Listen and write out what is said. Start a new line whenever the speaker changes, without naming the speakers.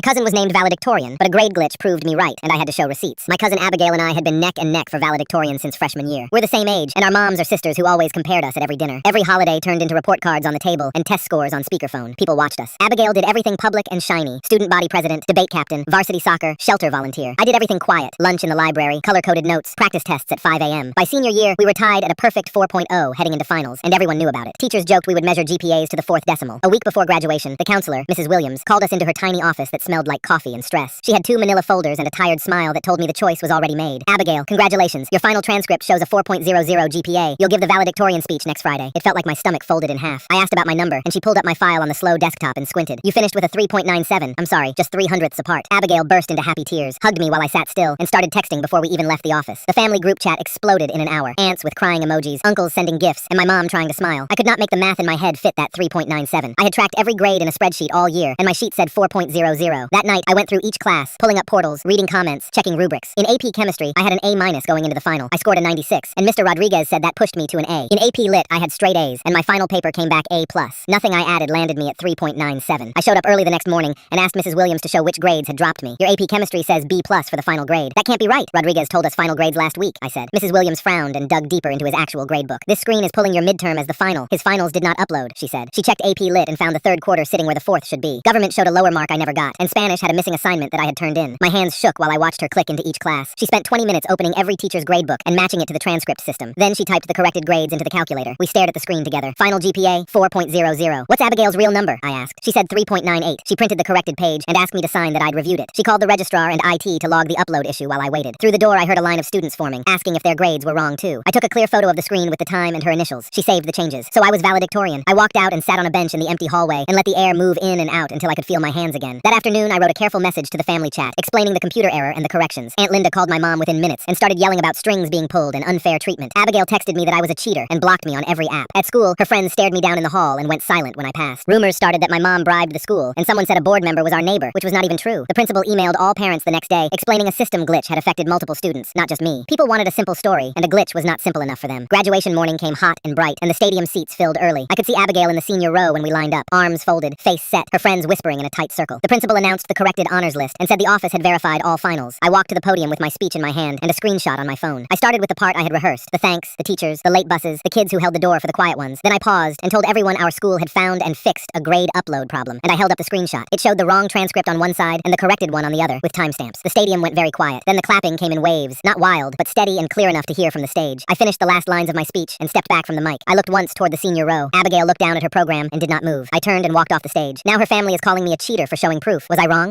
My cousin was named valedictorian, but a grade glitch proved me right, and I had to show receipts. My cousin Abigail and I had been neck and neck for valedictorian since freshman year. We're the same age, and our moms are sisters who always compared us at every dinner. Every holiday turned into report cards on the table and test scores on speakerphone. People watched us. Abigail did everything public and shiny. Student body president, debate captain, varsity soccer, shelter volunteer. I did everything quiet. Lunch in the library, color-coded notes, practice tests at 5 a.m. By senior year, we were tied at a perfect 4.0 heading into finals, and everyone knew about it. Teachers joked we would measure GPAs to the fourth decimal. A week before graduation, the counselor, Mrs. Williams, called us into her tiny office that smelled like coffee and stress. She had 2 manila folders and a tired smile that told me the choice was already made. Abigail, congratulations. Your final transcript shows a 4.00 GPA. You'll give the valedictorian speech next Friday. It felt like my stomach folded in half. I asked about my number, and she pulled up my file on the slow desktop and squinted. You finished with a 3.97. I'm sorry, just 300ths apart. Abigail burst into happy tears, hugged me while I sat still, and started texting before we even left the office. The family group chat exploded in an hour. Aunts with crying emojis, uncles sending gifts, and my mom trying to smile. I could not make the math in my head fit that 3.97. I had tracked every grade in a spreadsheet all year, and my sheet said 4.00. That night, I went through each class, pulling up portals, reading comments, checking rubrics. In AP Chemistry, I had an A- going into the final. I scored a 96, and Mr. Rodriguez said that pushed me to an A. In AP Lit, I had straight A's, and my final paper came back A+. Nothing I added landed me at 3.97. I showed up early the next morning and asked Mrs. Williams to show which grades had dropped me. Your AP Chemistry says B+ for the final grade. That can't be right. Rodriguez told us final grades last week, I said. Mrs. Williams frowned and dug deeper into his actual gradebook. This screen is pulling your midterm as the final. His finals did not upload, she said. She checked AP Lit and found the third quarter sitting where the fourth should be. Government showed a lower mark I never got, and Spanish had a missing assignment that I had turned in. My hands shook while I watched her click into each class. She spent 20 minutes opening every teacher's gradebook and matching it to the transcript system. Then she typed the corrected grades into the calculator. We stared at the screen together. Final GPA, 4.00. What's Abigail's real number? I asked. She said 3.98. She printed the corrected page and asked me to sign that I'd reviewed it. She called the registrar and IT to log the upload issue while I waited. Through the door, I heard a line of students forming, asking if their grades were wrong too. I took a clear photo of the screen with the time and her initials. She saved the changes. So I was valedictorian. I walked out and sat on a bench in the empty hallway and let the air move in and out until I could feel my hands again. That afternoon, I wrote a careful message to the family chat, explaining the computer error and the corrections. Aunt Linda called my mom within minutes and started yelling about strings being pulled and unfair treatment. Abigail texted me that I was a cheater and blocked me on every app. At school, her friends stared me down in the hall and went silent when I passed. Rumors started that my mom bribed the school, and someone said a board member was our neighbor, which was not even true. The principal emailed all parents the next day, explaining a system glitch had affected multiple students, not just me. People wanted a simple story, and a glitch was not simple enough for them. Graduation morning came hot and bright, and the stadium seats filled early. I could see Abigail in the senior row when we lined up, arms folded, face set, her friends whispering in a tight circle. The principal announced the corrected honors list and said the office had verified all finals. I walked to the podium with my speech in my hand and a screenshot on my phone. I started with the part I had rehearsed, the thanks, the teachers, the late buses, the kids who held the door for the quiet ones. Then I paused and told everyone our school had found and fixed a grade upload problem, and I held up the screenshot. It showed the wrong transcript on one side and the corrected one on the other, with timestamps. The stadium went very quiet. Then the clapping came in waves, not wild, but steady and clear enough to hear from the stage. I finished the last lines of my speech and stepped back from the mic. I looked once toward the senior row. Abigail looked down at her program and did not move. I turned and walked off the stage. Now her family is calling me a cheater for showing proof. Was I wrong?